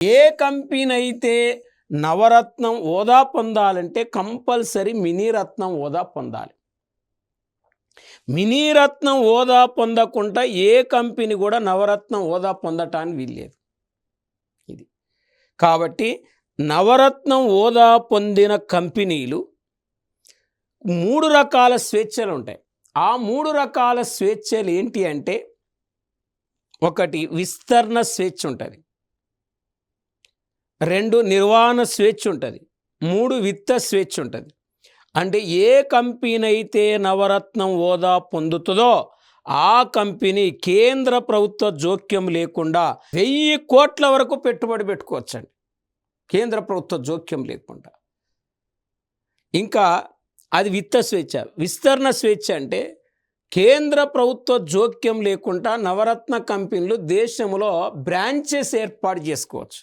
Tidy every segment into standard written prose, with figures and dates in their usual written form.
ఏ company అయితే నవరత్నం హోదా పొందాలంటే కంపల్సరీ మినీరత్నం హోదా పొందాలి. మినీరత్నం హోదా పొందకుండా ఏ కంపెనీ కూడా నవరత్నం హోదా పొందటానికి వీల్లేదు. ఇది కాబట్టి నవరత్నం హోదా పొందిన కంపెనీలు 3 రకాల స్వేచ్ఛలు ఉంటాయి. ఆ 3 రకాల స్వేచ్ఛలు ఏంటి అంటే, ఒకటి విస్తరణ స్వేచ్ఛ ఉంటుంది, 2 నిర్వహణ స్వేచ్ఛ ఉంటుంది, 3 విత్త స్వేచ్ఛ ఉంటుంది. అంటే ఏ కంపెనీ అయితే నవరత్నం హోదా పొందుతుందో ఆ కంపెనీ కేంద్ర ప్రభుత్వ జోక్యం లేకుండా 1000 కోట్ల వరకు పెట్టుబడి పెట్టుకోవచ్చండి, కేంద్ర ప్రభుత్వ జోక్యం లేకుండా. ఇంకా అది విత్త స్వేచ్ఛ. విస్తరణ స్వేచ్ఛ అంటే కేంద్ర ప్రభుత్వ జోక్యం లేకుండా నవరత్న కంపెనీలు దేశంలో బ్రాంచెస్ ఏర్పాటు చేసుకోవచ్చు.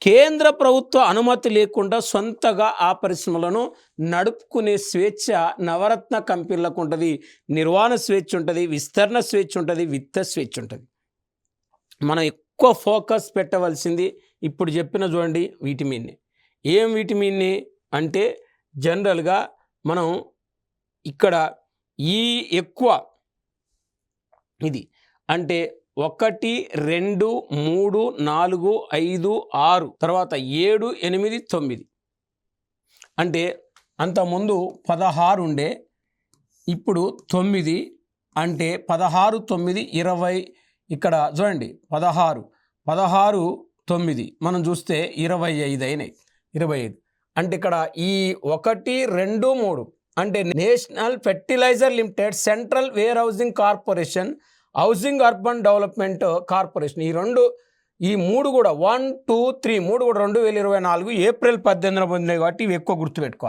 కేంద్ర ప్రభుత్వ అనుమతి లేకుండా సొంతగా ఆ పరిశ్రమలను నడుపుకునే స్వేచ్ఛ నవరత్న కంపెనీలకు ఉంటుంది. నిర్వహణ స్వేచ్ఛ ఉంటుంది, విస్తరణ స్వేచ్ఛ ఉంటుంది, విత్త స్వేచ్ఛ ఉంటుంది. మనం ఎక్కువ ఫోకస్ పెట్టవలసింది ఇప్పుడు చెప్పిన చూడండి వీటి మీదనే. ఏం వీటి మీదనే అంటే జనరల్గా మనం ఇక్కడ ఈ ఎక్కువ ఇది అంటే 1, 2, 3, 4, 5, 6 తర్వాత 7, 8, 9 అంటే అంతకుముందు 16 ఉండే, ఇప్పుడు 9 అంటే 16, 9, 20. ఇక్కడ చూడండి 16, 9 మనం చూస్తే 25 అయినాయి. 25 అంటే ఇక్కడ ఈ 1, 2, 3 అంటే national fertilizer limited, central warehousing corporation, housing urban development corporation, ఈ 3 కూడా 1, 2, 3 3 కూడా 2024 ఏప్రిల్ 18 పొందినాయి కాబట్టి ఇవి ఎక్కువ గుర్తుపెట్టుకోవాలి.